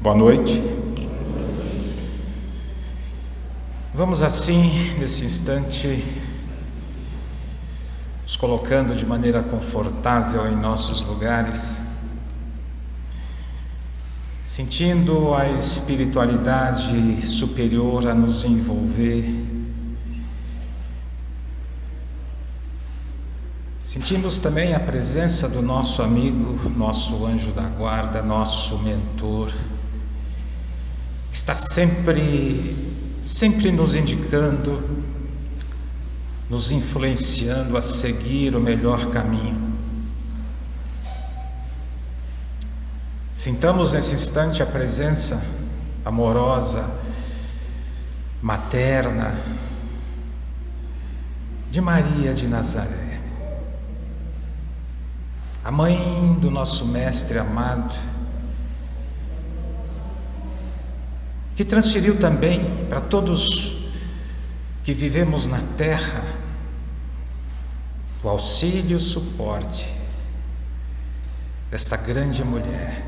Boa noite. Vamos assim, nesse instante, nos colocando de maneira confortável em nossos lugares, sentindo a espiritualidade superior a nos envolver, sentimos também a presença do nosso amigo, nosso anjo da guarda, nosso mentor, que está sempre nos indicando, nos influenciando a seguir o melhor caminho. Sintamos nesse instante a presença amorosa, materna, de Maria de Nazaré, a mãe do nosso Mestre amado, que transferiu também para todos que vivemos na terra o auxílio e o suporte desta grande mulher.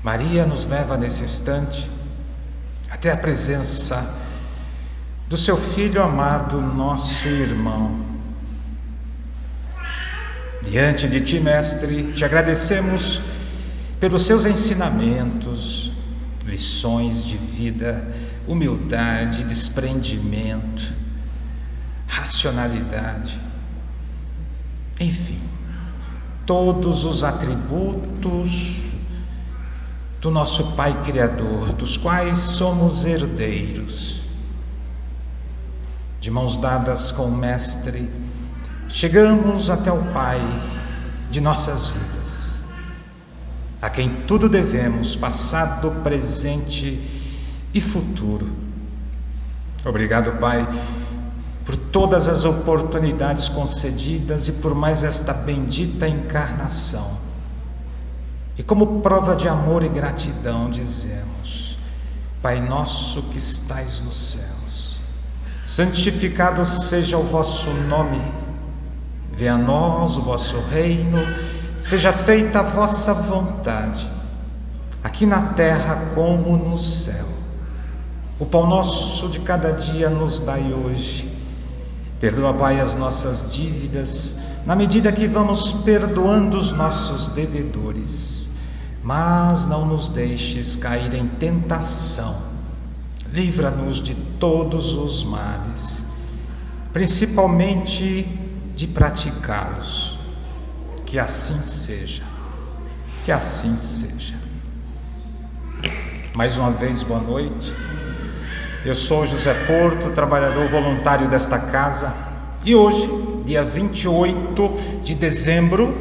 Maria nos leva nesse instante até a presença do seu Filho amado, nosso irmão. Diante de Ti, Mestre, te agradecemos pelos seus ensinamentos, lições de vida, humildade, desprendimento, racionalidade, enfim, todos os atributos do nosso Pai Criador, dos quais somos herdeiros. De mãos dadas com o Mestre, chegamos até o Pai de nossas vidas, a quem tudo devemos, passado, presente e futuro. Obrigado, Pai, por todas as oportunidades concedidas e por mais esta bendita encarnação. E como prova de amor e gratidão dizemos: Pai nosso que estais nos céus, santificado seja o vosso nome, venha a nós o vosso reino, seja feita a vossa vontade, aqui na terra como no céu. O pão nosso de cada dia nos dai hoje. Perdoa, Pai, as nossas dívidas, na medida que vamos perdoando os nossos devedores. Mas não nos deixes cair em tentação. Livra-nos de todos os males, principalmente de praticá-los. Que assim seja, que assim seja. Mais uma vez, boa noite. Eu sou José Porto, trabalhador voluntário desta casa, e hoje, dia 28 de dezembro,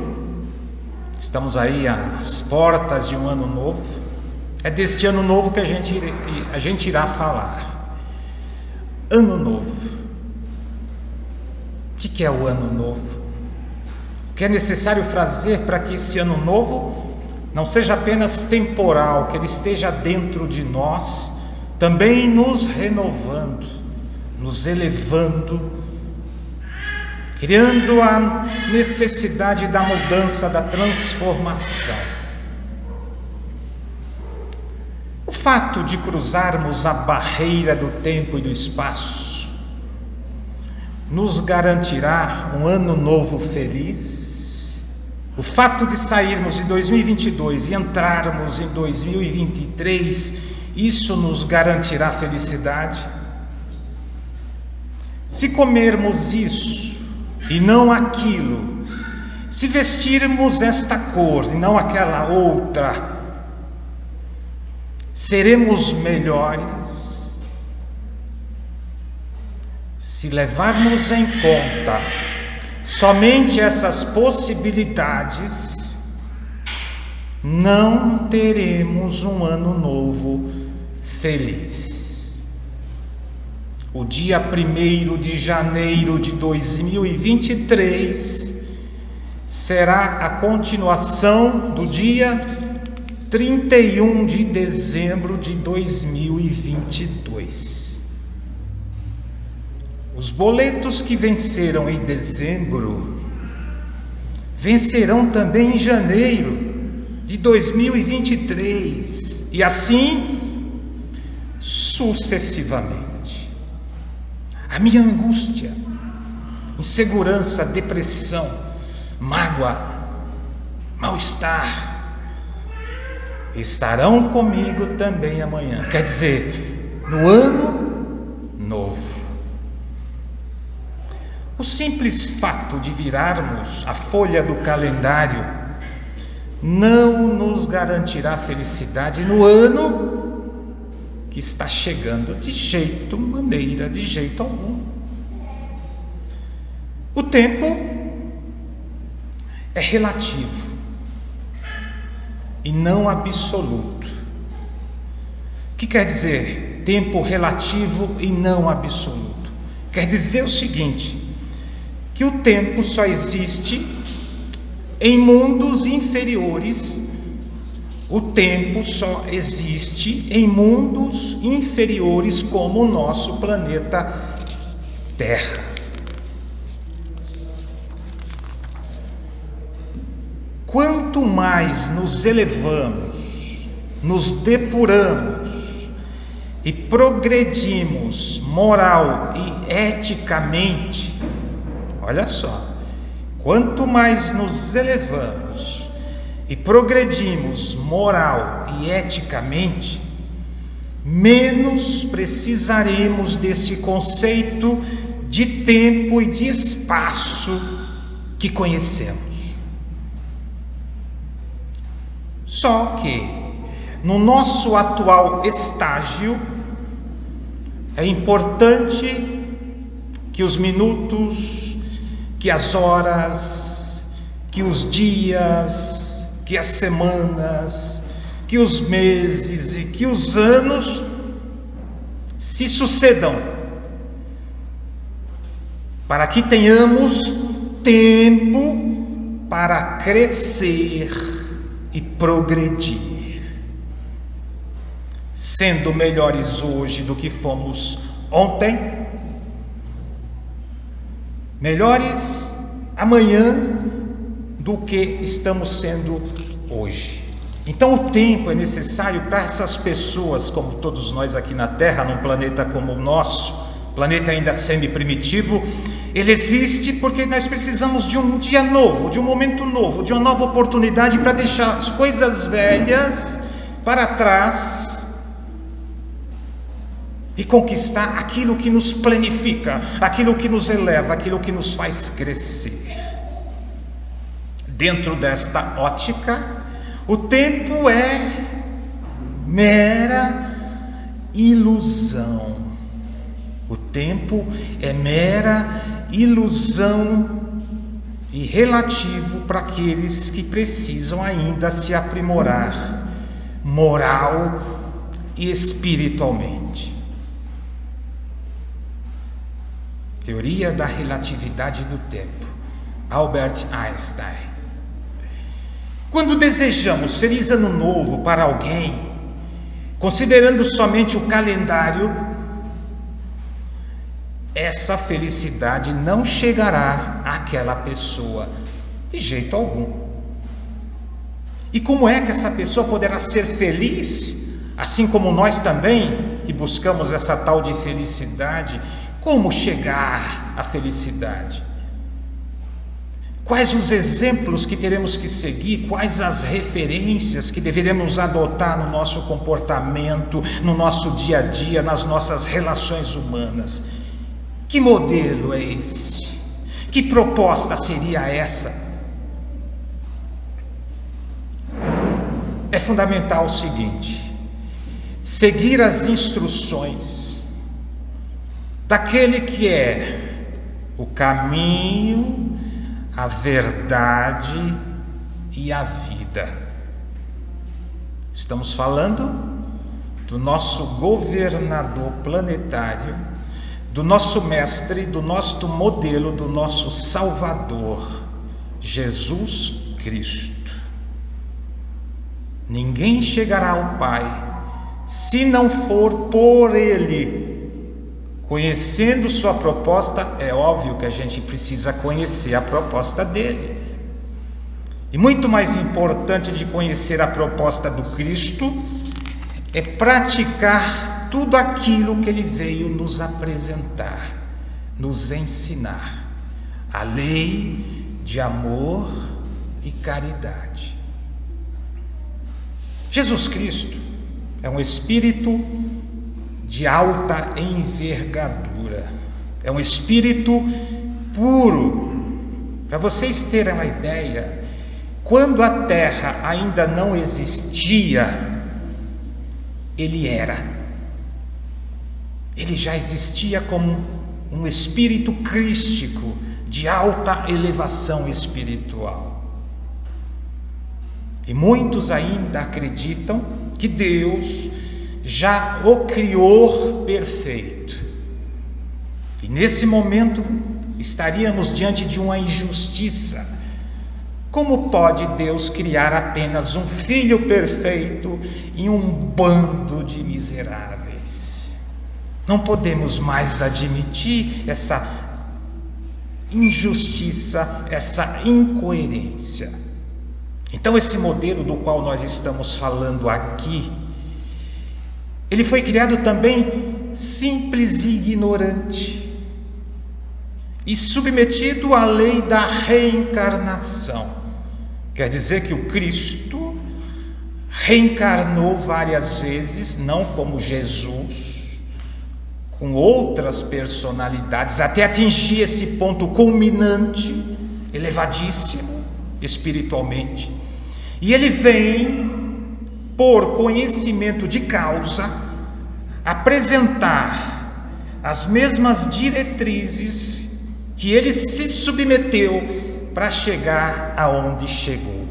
estamos aí às portas de um ano novo. É deste ano novo que a gente irá falar. Ano novo. O que é o ano novo? O que é necessário fazer para que esse ano novo não seja apenas temporal, que ele esteja dentro de nós, também nos renovando, nos elevando, criando a necessidade da mudança, da transformação. O fato de cruzarmos a barreira do tempo e do espaço nos garantirá um ano novo feliz? O fato de sairmos de 2022 e entrarmos em 2023, isso nos garantirá felicidade? Se comermos isso e não aquilo, se vestirmos esta cor e não aquela outra, seremos melhores? Se levarmos em conta somente essas possibilidades, não teremos um ano novo feliz. O dia 1º de janeiro de 2023 será a continuação do dia 31 de dezembro de 2022. Os boletos que venceram em dezembro vencerão também em janeiro, de 2023 e assim sucessivamente. A minha angústia, insegurança, depressão, mágoa, mal-estar estarão comigo também amanhã. Quer dizer, no ano novo. O simples fato de virarmos a folha do calendário não nos garantirá felicidade no ano que está chegando de jeito algum. O tempo é relativo e não absoluto. O que quer dizer tempo relativo e não absoluto? Quer dizer o seguinte, que o tempo só existe em mundos inferiores. O tempo só existe em mundos inferiores como o nosso planeta Terra. Quanto mais nos elevamos, nos depuramos e progredimos moral e eticamente, olha só, quanto mais nos elevamos e progredimos moral e eticamente, menos precisaremos desse conceito de tempo e de espaço que conhecemos. Só que, no nosso atual estágio, é importante que os minutos, que as horas, que os dias, que as semanas, que os meses e que os anos se sucedam, para que tenhamos tempo para crescer e progredir, sendo melhores hoje do que fomos ontem, melhores amanhã do que estamos sendo hoje. Então o tempo é necessário para essas pessoas, como todos nós aqui na Terra, num planeta como o nosso, planeta ainda semi-primitivo. Ele existe porque nós precisamos de um dia novo, de um momento novo, de uma nova oportunidade para deixar as coisas velhas para trás e conquistar aquilo que nos planifica, aquilo que nos eleva, aquilo que nos faz crescer. Dentro desta ótica, o tempo é mera ilusão. O tempo é mera ilusão e relativo para aqueles que precisam ainda se aprimorar moral e espiritualmente. Teoria da relatividade do tempo, Albert Einstein. Quando desejamos feliz ano novo para alguém, considerando somente o calendário, essa felicidade não chegará àquela pessoa de jeito algum. E como é que essa pessoa poderá ser feliz, assim como nós também, que buscamos essa tal de felicidade? Como chegar à felicidade? Quais os exemplos que teremos que seguir? Quais as referências que deveremos adotar no nosso comportamento, no nosso dia a dia, nas nossas relações humanas? Que modelo é esse? Que proposta seria essa? É fundamental o seguinte: seguir as instruções daquele que é o caminho, a verdade e a vida. Estamos falando do nosso governador planetário, do nosso mestre, do nosso modelo, do nosso Salvador, Jesus Cristo. Ninguém chegará ao Pai se não for por Ele. Conhecendo sua proposta, é óbvio que a gente precisa conhecer a proposta dele. E muito mais importante de conhecer a proposta do Cristo é praticar tudo aquilo que Ele veio nos apresentar, nos ensinar. A lei de amor e caridade. Jesus Cristo é um Espírito de alta envergadura. É um Espírito puro. Para vocês terem uma ideia, quando a Terra ainda não existia, Ele era. Ele já existia como um Espírito crístico de alta elevação espiritual. E muitos ainda acreditam que Deus já o criou perfeito. E nesse momento estaríamos diante de uma injustiça. Como pode Deus criar apenas um filho perfeito em um bando de miseráveis? Não podemos mais admitir essa injustiça, essa incoerência. Então esse modelo do qual nós estamos falando aqui, ele foi criado também simples e ignorante e submetido à lei da reencarnação. Quer dizer que o Cristo reencarnou várias vezes, não como Jesus, com outras personalidades, até atingir esse ponto culminante, elevadíssimo espiritualmente. E ele vem, por conhecimento de causa, apresentar as mesmas diretrizes que ele se submeteu para chegar aonde chegou.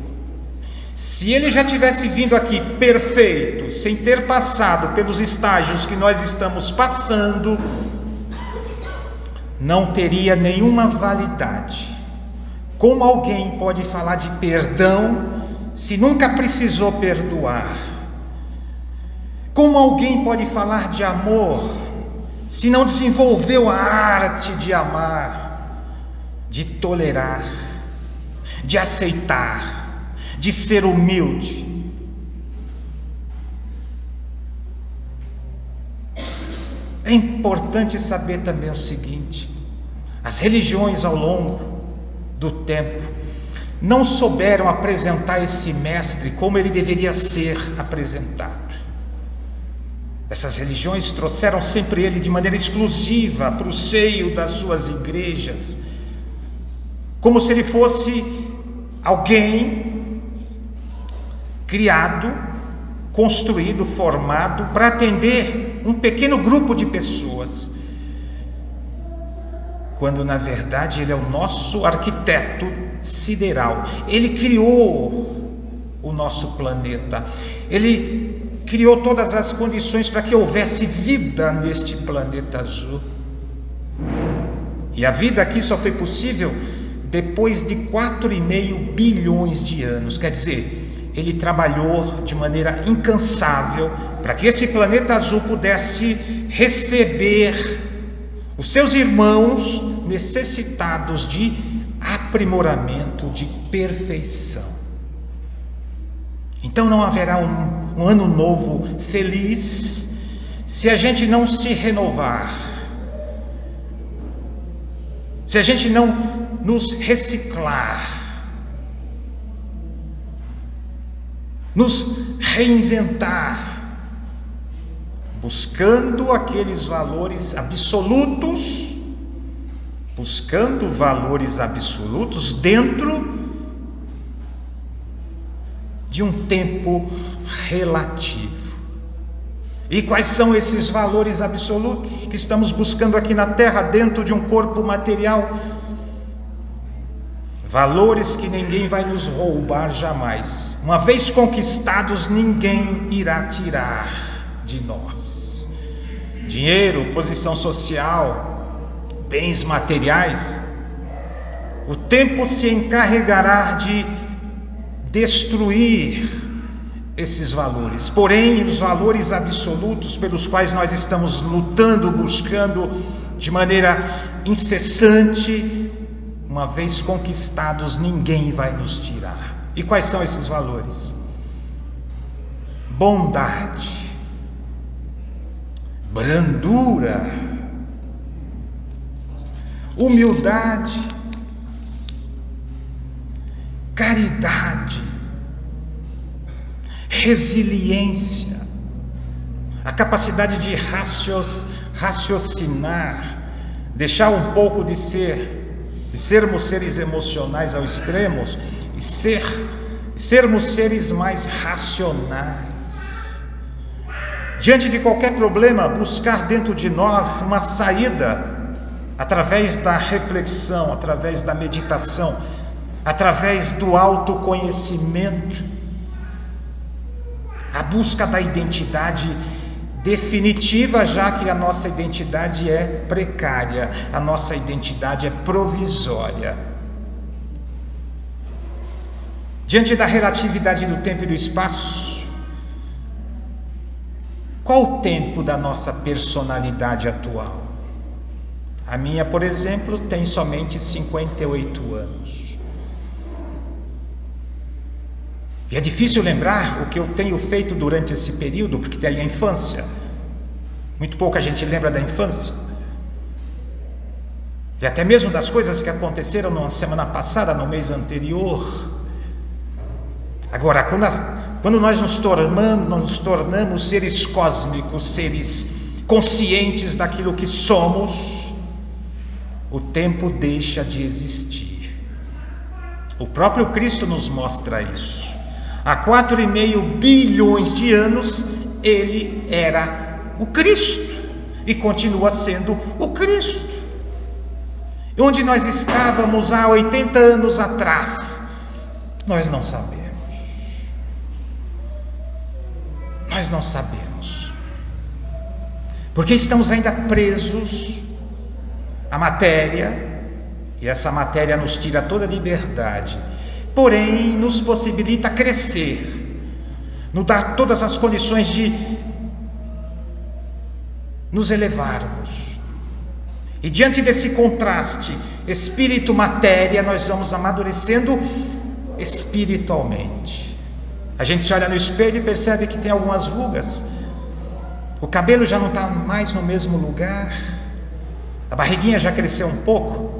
Se ele já tivesse vindo aqui perfeito, sem ter passado pelos estágios que nós estamos passando, não teria nenhuma validade. Como alguém pode falar de perdão se nunca precisou perdoar? Como alguém pode falar de amor se não desenvolveu a arte de amar, de tolerar, de aceitar, de ser humilde? É importante saber também o seguinte: as religiões ao longo do tempo não souberam apresentar esse mestre como ele deveria ser apresentado. Essas religiões trouxeram sempre ele de maneira exclusiva para o seio das suas igrejas, como se ele fosse alguém criado, construído, formado para atender um pequeno grupo de pessoas, quando na verdade ele é o nosso arquiteto sideral. Ele criou o nosso planeta, ele criou todas as condições para que houvesse vida neste planeta azul. E a vida aqui só foi possível depois de 4,5 bilhões de anos. Quer dizer, ele trabalhou de maneira incansável para que esse planeta azul pudesse receber os seus irmãos necessitados de aprimoramento, de perfeição. Então não haverá um ano novo feliz se a gente não se renovar, se a gente não nos reciclar, nos reinventar, buscando aqueles valores absolutos, dentro de um tempo relativo. E quais são esses valores absolutos que estamos buscando aqui na Terra, dentro de um corpo material? Valores que ninguém vai nos roubar jamais. Uma vez conquistados, ninguém irá tirar de nós. Dinheiro, posição social, bens materiais, o tempo se encarregará de destruir esses valores. Porém, os valores absolutos pelos quais nós estamos lutando, buscando de maneira incessante, uma vez conquistados, ninguém vai nos tirar. E quais são esses valores? Bondade, brandura, humildade, caridade, resiliência, a capacidade de raciocinar, deixar um pouco de sermos seres emocionais ao extremo e sermos seres mais racionais. Diante de qualquer problema, buscar dentro de nós uma saída através da reflexão, através da meditação, através do autoconhecimento, a busca da identidade definitiva, já que a nossa identidade é precária, a nossa identidade é provisória. Diante da relatividade do tempo e do espaço, qual o tempo da nossa personalidade atual? A minha, por exemplo, tem somente 58 anos. E é difícil lembrar o que eu tenho feito durante esse período, porque tem a infância. Muito pouca gente lembra da infância. E até mesmo das coisas que aconteceram na semana passada, no mês anterior. Agora, quando nós nos tornamos seres cósmicos, seres conscientes daquilo que somos, o tempo deixa de existir. O próprio Cristo nos mostra isso. Há 4,5 bilhões de anos, ele era o Cristo e continua sendo o Cristo. E onde nós estávamos há 80 anos atrás, nós não sabemos. Nós não sabemos. Porque estamos ainda presos à matéria, e essa matéria nos tira toda a liberdade, porém nos possibilita crescer, nos dá todas as condições de nos elevarmos. E diante desse contraste espírito-matéria, nós vamos amadurecendo espiritualmente. A gente se olha no espelho e percebe que tem algumas rugas, o cabelo já não está mais no mesmo lugar, a barriguinha já cresceu um pouco,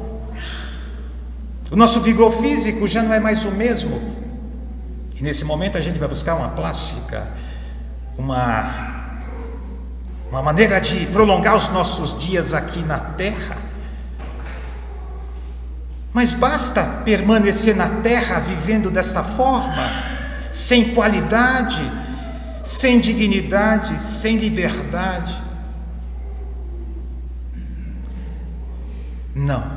o nosso vigor físico já não é mais o mesmo. E nesse momento a gente vai buscar uma plástica, uma maneira de prolongar os nossos dias aqui na Terra. Mas basta permanecer na Terra vivendo dessa forma, sem qualidade, sem dignidade, sem liberdade? Não.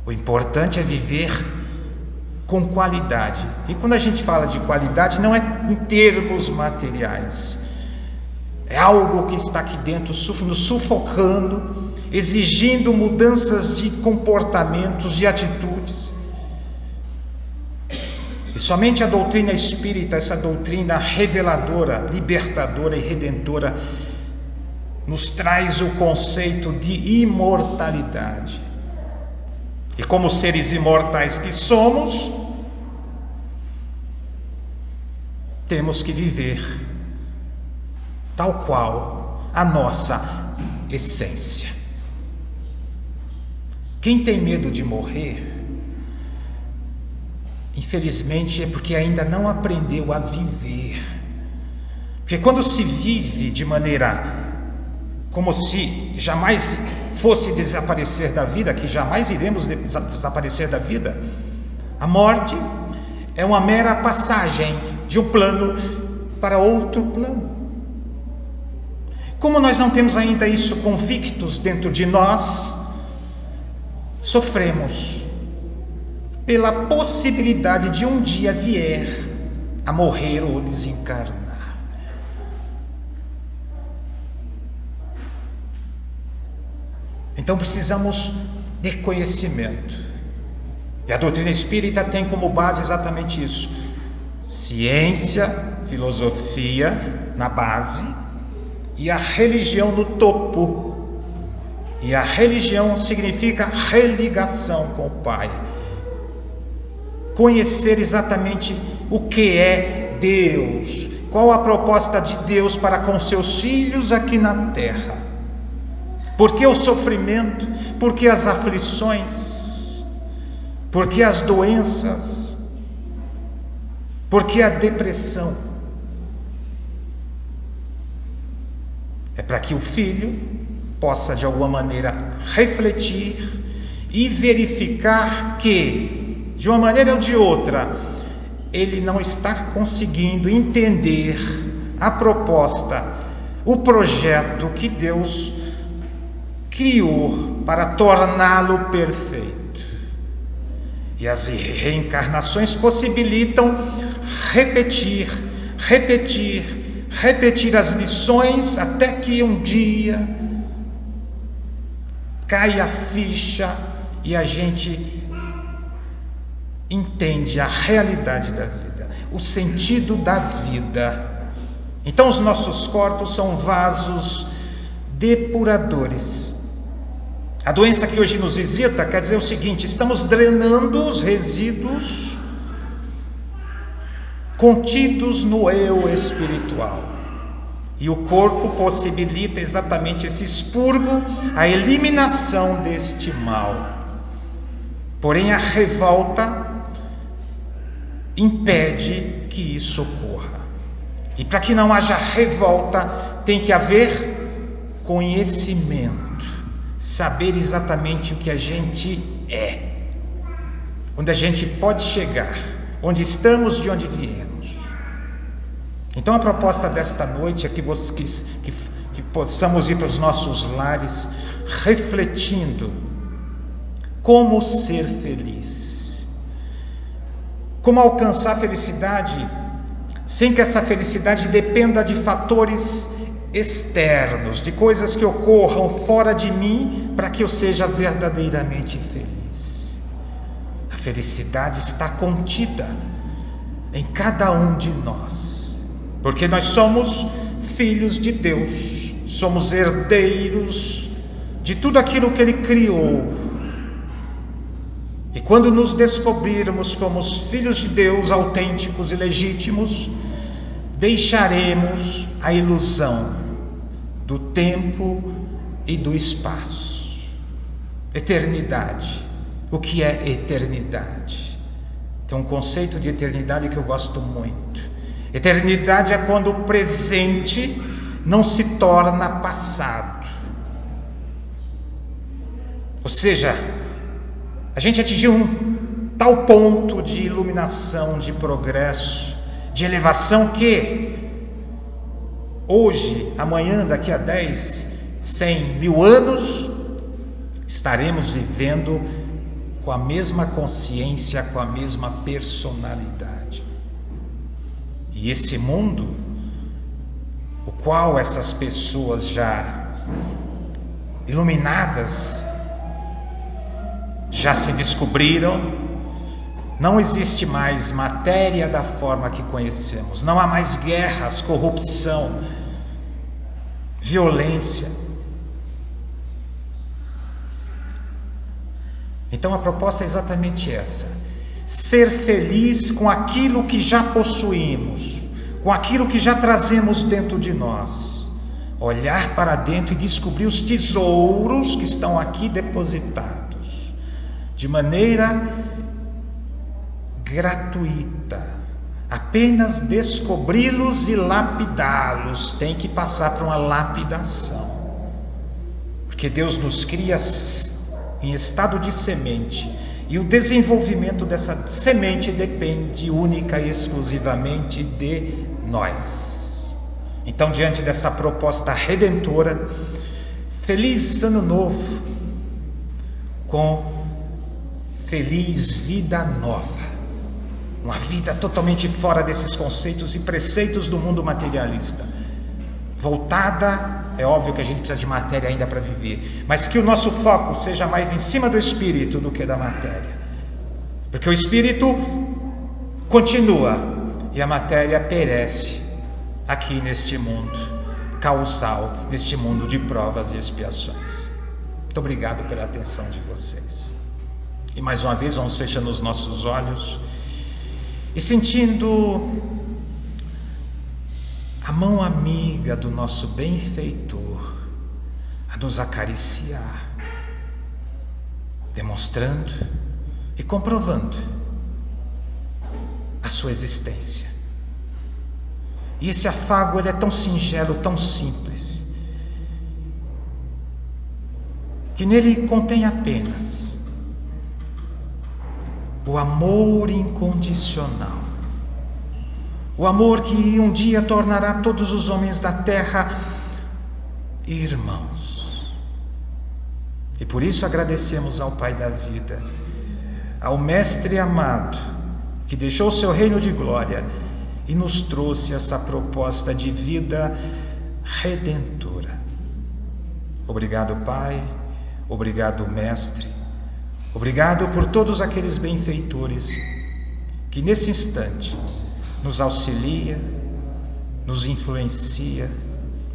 O importante é viver com qualidade. E quando a gente fala de qualidade, não é em termos materiais. É algo que está aqui dentro nos sufocando, exigindo mudanças de comportamentos, de atitudes. E somente a doutrina espírita, essa doutrina reveladora, libertadora e redentora, nos traz o conceito de imortalidade. E como seres imortais que somos, temos que viver tal qual a nossa essência. Quem tem medo de morrer, infelizmente é porque ainda não aprendeu a viver. Porque quando se vive de maneira como se jamais fosse desaparecer da vida, que jamais iremos desaparecer da vida, a morte é uma mera passagem de um plano para outro plano. Como nós não temos ainda isso convictos dentro de nós, sofremos pela possibilidade de um dia vier a morrer ou desencarnar. Então precisamos de conhecimento. E a doutrina espírita tem como base exatamente isso: ciência, filosofia na base e a religião no topo. E a religião significa religação com o Pai. conhecer exatamente o que é Deus, qual a proposta de Deus para com seus filhos aqui na terra. Por que o sofrimento? Por que as aflições? Por que as doenças? Por que a depressão? É para que o filho possa de alguma maneira refletir e verificar que, de uma maneira ou de outra, ele não está conseguindo entender a proposta, o projeto que Deus criou para torná-lo perfeito. E as reencarnações possibilitam repetir as lições até que um dia caia a ficha e a gente entende a realidade da vida, o sentido da vida. Então os nossos corpos são vasos depuradores. A doença que hoje nos visita quer dizer o seguinte: estamos drenando os resíduos contidos no eu espiritual. E o corpo possibilita exatamente esse expurgo, a eliminação deste mal. Porém, a revolta impede que isso ocorra. E para que não haja revolta, tem que haver conhecimento, saber exatamente o que a gente é, onde a gente pode chegar, onde estamos, de onde viemos. Então a proposta desta noite é que possamos ir para os nossos lares refletindo como ser feliz, como alcançar a felicidade sem que essa felicidade dependa de fatores externos, de coisas que ocorram fora de mim para que eu seja verdadeiramente feliz. A felicidade está contida em cada um de nós, porque nós somos filhos de Deus, somos herdeiros de tudo aquilo que Ele criou. E quando nos descobrirmos como os filhos de Deus autênticos e legítimos, deixaremos a ilusão do tempo e do espaço. Eternidade. O que é eternidade? Tem um conceito de eternidade que eu gosto muito. Eternidade é quando o presente não se torna passado. Ou seja, a gente atingiu um tal ponto de iluminação, de progresso, de elevação que hoje, amanhã, daqui a 10, 100 mil anos, estaremos vivendo com a mesma consciência, com a mesma personalidade. E esse mundo, o qual essas pessoas já iluminadas já se descobriram, não existe mais matéria da forma que conhecemos, não há mais guerras, corrupção, violência. Então a proposta é exatamente essa: ser feliz com aquilo que já possuímos, com aquilo que já trazemos dentro de nós, olhar para dentro e descobrir os tesouros que estão aqui depositados, de maneira gratuita, apenas descobri-los e lapidá-los. Tem que passar por uma lapidação, porque Deus nos cria em estado de semente, e o desenvolvimento dessa semente depende única e exclusivamente de nós. Então, diante dessa proposta redentora, feliz ano novo, com feliz vida nova, uma vida totalmente fora desses conceitos e preceitos do mundo materialista, voltada, é óbvio que a gente precisa de matéria ainda para viver, mas que o nosso foco seja mais em cima do espírito do que da matéria, porque o espírito continua e a matéria perece aqui neste mundo causal, neste mundo de provas e expiações. Muito obrigado pela atenção de vocês. E mais uma vez vamos fechando os nossos olhos e sentindo a mão amiga do nosso benfeitor a nos acariciar, demonstrando e comprovando a sua existência. E esse afago, ele é tão singelo, tão simples, que nele contém apenas o amor incondicional, o amor que um dia tornará todos os homens da terra irmãos. E por isso agradecemos ao Pai da vida, ao Mestre amado, que deixou seu reino de glória e nos trouxe essa proposta de vida redentora. Obrigado, Pai, obrigado, Mestre, obrigado por todos aqueles benfeitores que nesse instante nos auxilia, nos influencia,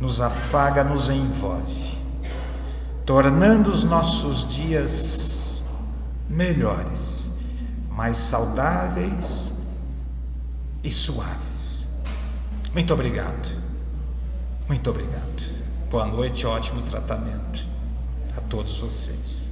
nos afaga, nos envolve, tornando os nossos dias melhores, mais saudáveis e suaves. Muito obrigado. Muito obrigado. Boa noite, ótimo tratamento a todos vocês.